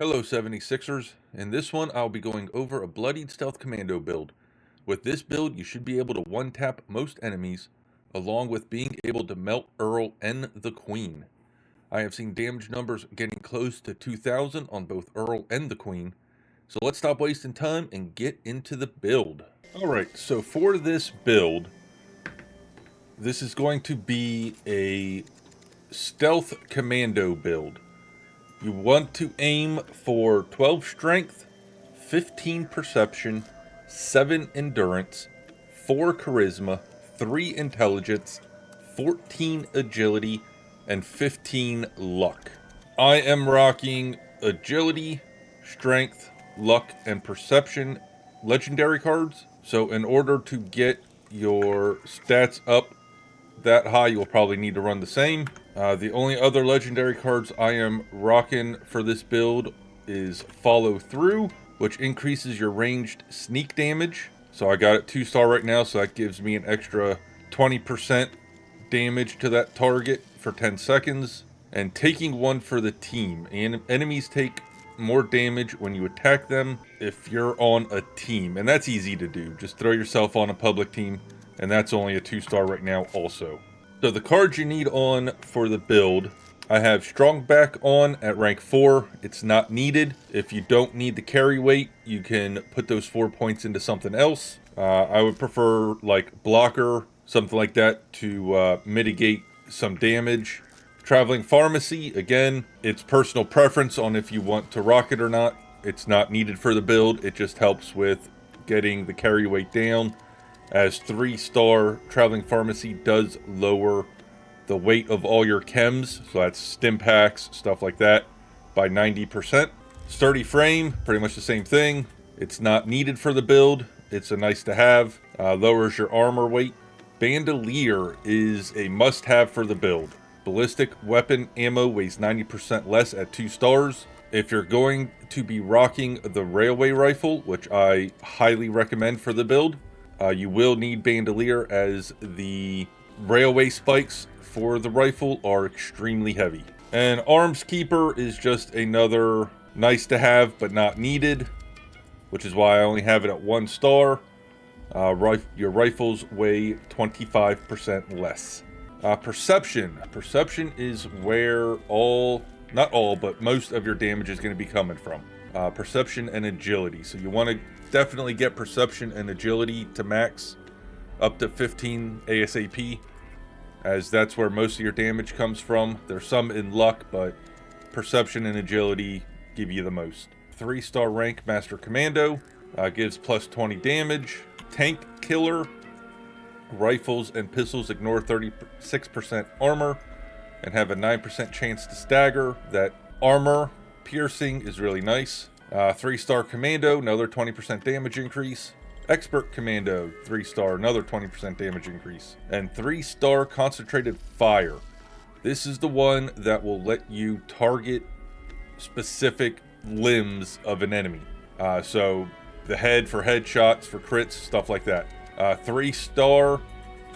Hello 76ers, in this one I'll be going over a Bloodied Stealth Commando build. With this build you should be able to one-tap most enemies, along with being able to melt Earl and the Queen. I have seen damage numbers getting close to 2,000 on both Earl and the Queen, so let's stop wasting time and get into the build. Alright, so for this build, this is going to be a Stealth Commando build. You want to aim for 12 strength, 15 perception, 7 endurance, 4 charisma, 3 intelligence, 14 agility, and 15 luck. I am rocking agility, strength, luck, and perception legendary cards. So in order to get your stats up that high, you'll probably need to run the same. The only other legendary cards I am rocking for this build is Follow Through, which increases your ranged sneak damage. So I got it 2-star right now, so that gives me an extra 20% damage to that target for 10 seconds. And Taking One for the team. And enemies take more damage when you attack them if you're on a team. And that's easy to do. Just throw yourself on a public team. And that's only a 2-star right now also. So the cards you need on for the build, I have Strong Back on at rank 4. It's not needed. If you don't need the carry weight, you can put those 4 points into something else. I would prefer like Blocker, something like that to mitigate some damage. Traveling Pharmacy, again, it's personal preference on if you want to rock it or not. It's not needed for the build. It just helps with getting the carry weight down, as 3-star Traveling Pharmacy does lower the weight of all your chems, so that's stim packs, stuff like that, by 90%. Sturdy Frame, pretty much the same thing. It's not needed for the build. It's a nice to have. Lowers your armor weight. Bandolier is a must-have for the build. Ballistic weapon ammo weighs 90% less at 2 stars. If you're going to be rocking the Railway Rifle, which I highly recommend for the build, you will need Bandolier, as the railway spikes for the rifle are extremely heavy. And Arms Keeper is just another nice to have but not needed, which is why I only have it at 1 star. Your rifles weigh 25% less. Perception. Perception is where not all, but most of your damage is going to be coming from. Perception and agility. So you want to definitely get perception and agility to max up to 15 ASAP, as that's where most of your damage comes from. There's some in luck, but perception and agility give you the most. 3-star rank Master Commando gives plus 20 damage. Tank Killer. Rifles and pistols ignore 36% armor and have a 9% chance to stagger. That armor piercing is really nice. 3-star Commando, another 20% damage increase. Expert Commando, 3-star, another 20% damage increase. And 3-star Concentrated Fire. This is the one that will let you target specific limbs of an enemy. So the head for headshots, for crits, stuff like that. 3-star,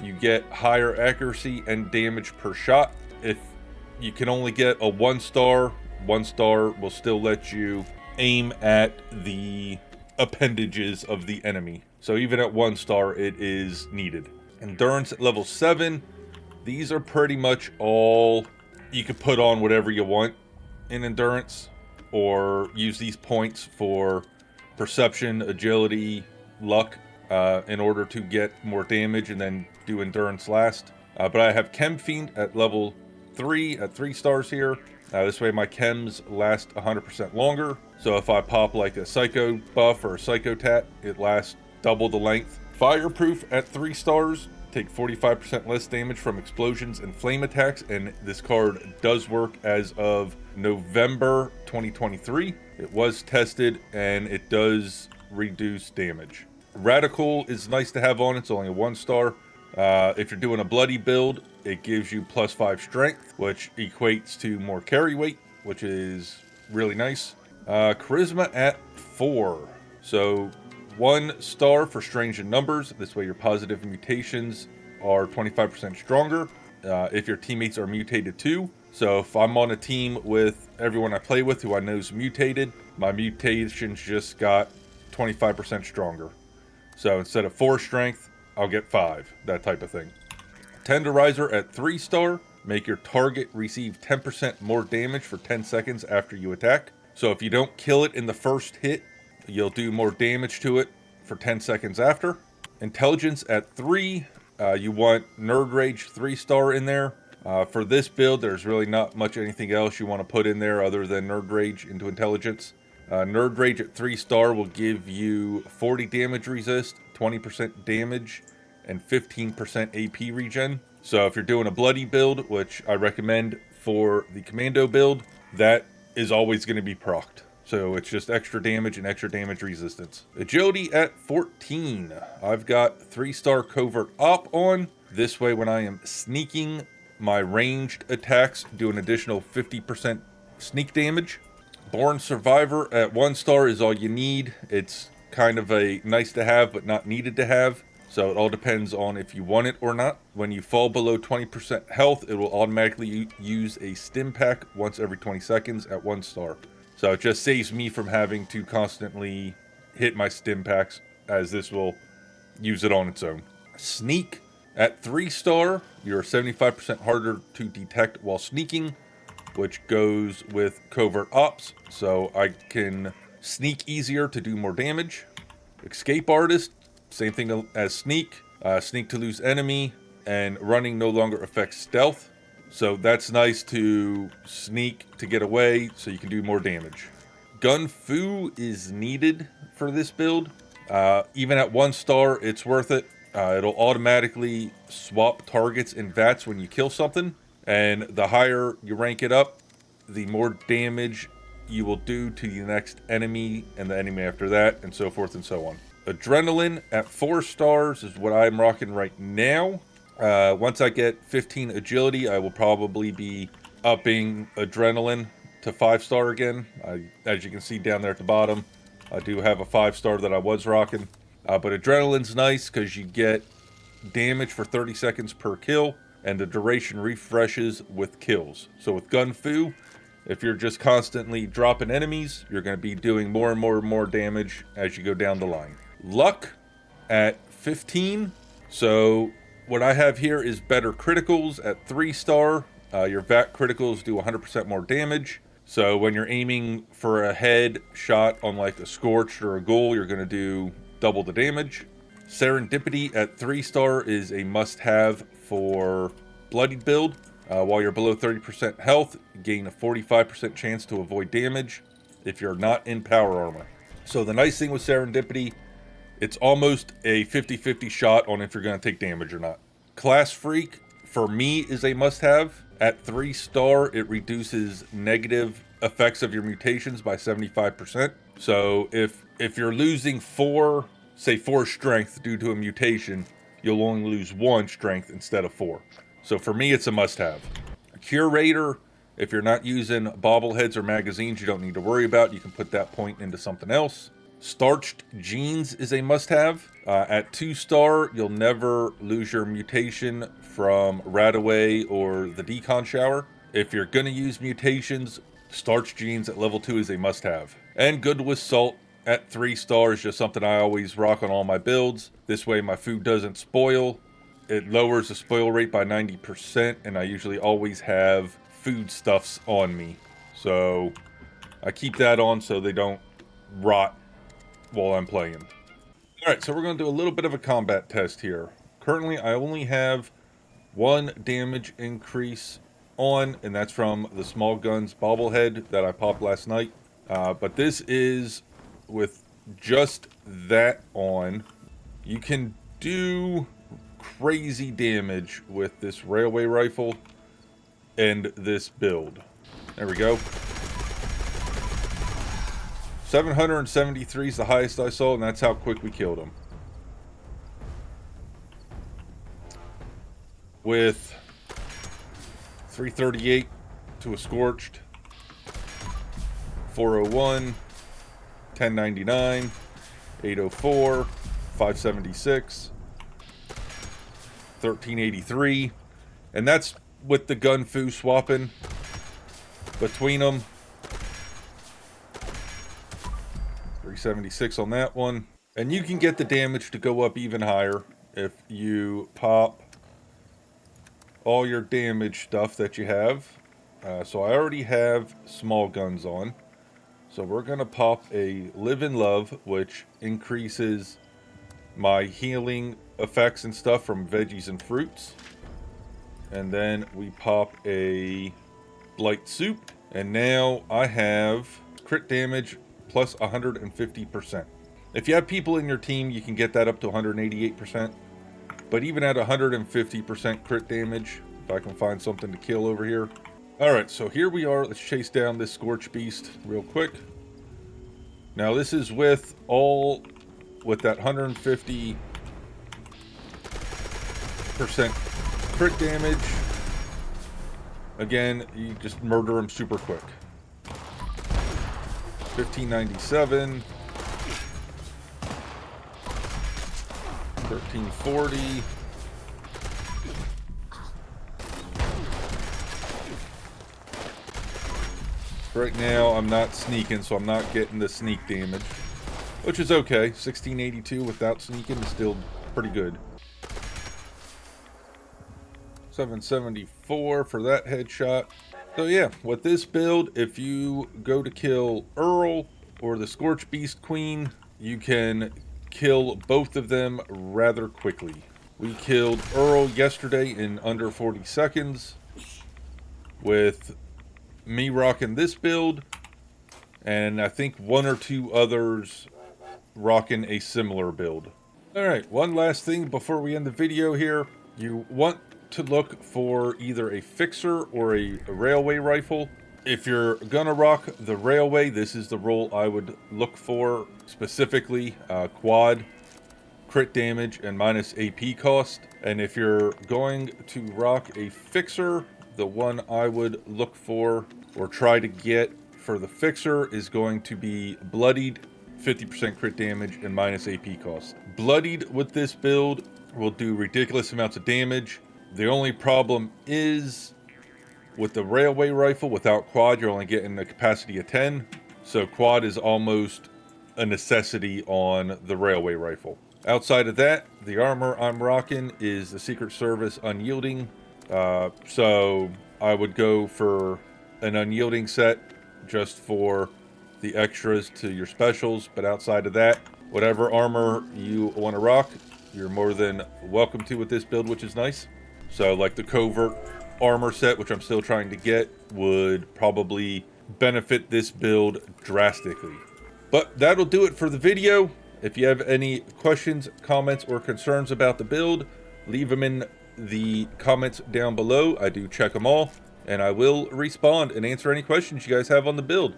you get higher accuracy and damage per shot. If you can only get a 1-star, 1-star will still let you aim at the appendages of the enemy. So even at 1-star, it is needed. Endurance at level 7. These are pretty much all. You can put on whatever you want in endurance, or use these points for perception, agility, luck, in order to get more damage and then do endurance last. But I have Chem Fiend at level 3 at 3 stars here. This way my chems last 100% longer. So if I pop like a Psycho buff or a Psycho Tat, it lasts double the length. Fireproof at 3 stars. Take 45% less damage from explosions and flame attacks. And this card does work as of November 2023. It was tested and it does reduce damage. Radical is nice to have on. It's only a 1-star. If you're doing a bloody build, it gives you plus 5 strength, which equates to more carry weight, which is really nice. Charisma at 4. So 1 star for strange in numbers. This way your positive mutations are 25% stronger if your teammates are mutated too. So if I'm on a team with everyone I play with who I know is mutated, my mutations just got 25% stronger. So instead of 4 strength, I'll get 5, that type of thing. Tenderizer at 3-star, make your target receive 10% more damage for 10 seconds after you attack. So if you don't kill it in the first hit, you'll do more damage to it for 10 seconds after. Intelligence at 3, you want Nerd Rage 3-star in there. For this build, there's really not much anything else you want to put in there other than Nerd Rage into Intelligence. Nerd Rage at 3-star will give you 40 damage resist, 20% damage, and 15% AP regen. So if you're doing a bloody build, which I recommend for the commando build, that is always going to be procced. So it's just extra damage and extra damage resistance. Agility at 14. I've got 3-star covert op on. This way when I am sneaking, my ranged attacks do an additional 50% sneak damage. Born Survivor at 1-star is all you need. It's kind of a nice to have but not needed to have. So it all depends on if you want it or not. When you fall below 20% health, it will automatically use a stim pack once every 20 seconds at 1-star. So it just saves me from having to constantly hit my stim packs, as this will use it on its own. Sneak at 3-star, you're 75% harder to detect while sneaking, which goes with covert ops, so I can sneak easier to do more damage. Escape Artist, same thing as sneak. Sneak to lose enemy, and running no longer affects stealth. So that's nice to sneak to get away so you can do more damage. Gun Fu is needed for this build. Even at 1-star, it's worth it. It'll automatically swap targets and VATS when you kill something. And the higher you rank it up, the more damage you will do to the next enemy and the enemy after that, and so forth and so on. Adrenaline at 4 stars is what I'm rocking right now. Once I get 15 agility, I will probably be upping Adrenaline to 5-star again. As you can see down there at the bottom, I do have a 5-star that I was rocking. But Adrenaline's nice because you get damage for 30 seconds per kill, and the duration refreshes with kills. So with Gun Fu, if you're just constantly dropping enemies, you're going to be doing more and more and more damage as you go down the line. Luck at 15. So what I have here is better criticals at 3-star. Your VAT criticals do 100% more damage. So when you're aiming for a head shot on like a Scorched or a Ghoul, you're going to do double the damage. Serendipity at 3-star is a must-have for Bloodied build. While you're below 30% health, you gain a 45% chance to avoid damage if you're not in power armor. So the nice thing with Serendipity, it's almost a 50-50 shot on if you're going to take damage or not. Class Freak, for me, is a must-have. At 3-star, it reduces negative effects of your mutations by 75%. So if you're losing 4 strength due to a mutation, you'll only lose 1 strength instead of 4. So for me, it's a must-have. Curator, if you're not using bobbleheads or magazines, you don't need to worry about. You can put that point into something else. Starched Jeans is a must-have. At 2-star, you'll never lose your mutation from Radaway or the Decon Shower. If you're going to use mutations, Starched Jeans at level 2 is a must-have. And Good with Salt at 3-star is just something I always rock on all my builds. This way my food doesn't spoil. It lowers the spoil rate by 90%, and I usually always have foodstuffs on me. So I keep that on so they don't rot while I'm playing. Alright, so we're going to do a little bit of a combat test here. Currently, I only have 1 damage increase on, and that's from the Small Guns bobblehead that I popped last night. But this is with just that on. You can do crazy damage with this railway rifle and this build. There we go. 773 is the highest I saw, and that's how quick we killed him. With 338 to a Scorched, 401, 1099, 804, 576, 1383, and that's with the Gun Fu swapping. between them. 376 on that one. And you can get the damage to go up even higher if you pop all your damage stuff that you have. So I already have small guns on. So we're going to pop a Live and Love, which increases my healing effects and stuff from veggies and fruits. And then we pop a Blight Soup. And now I have crit damage plus 150%. If you have people in your team, you can get that up to 188%. But even at 150% crit damage, if I can find something to kill over here. Alright, so here we are. Let's chase down this Scorch Beast real quick. Now this is with that 150% crit damage. Again, you just murder him super quick. 1597. 1340. Right now, I'm not sneaking, so I'm not getting the sneak damage, which is okay. 1682 without sneaking is still pretty good. 774 for that headshot. So yeah, with this build, if you go to kill Earl or the Scorch Beast Queen, you can kill both of them rather quickly. We killed Earl yesterday in under 40 seconds with me rocking this build, and I think one or two others rocking a similar build. Alright, one last thing before we end the video here. You want to look for either a fixer or a railway rifle. If you're gonna rock the railway, this is the role I would look for, specifically quad, crit damage, and minus AP cost. And if you're going to rock a fixer, the one I would look for or try to get for the fixer is going to be Bloodied, 50% crit damage and minus AP cost. Bloodied with this build will do ridiculous amounts of damage. The only problem is with the railway rifle, without quad, you're only getting a capacity of 10. So quad is almost a necessity on the railway rifle. Outside of that, the armor I'm rocking is the Secret Service Unyielding. So I would go for an Unyielding set just for the extras to your specials. But outside of that, whatever armor you want to rock, you're more than welcome to with this build, which is nice. So like the Covert armor set, which I'm still trying to get, would probably benefit this build drastically. But that'll do it for the video. If you have any questions, comments, or concerns about the build, leave them in the comments down below. I do check them all, and I will respond and answer any questions you guys have on the build.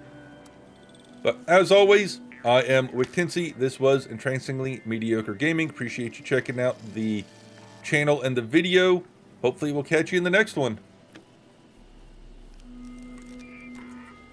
But as always, I am Wictinsy. This was Entrancingly Mediocre Gaming. Appreciate you checking out the channel and the video. Hopefully we'll catch you in the next one.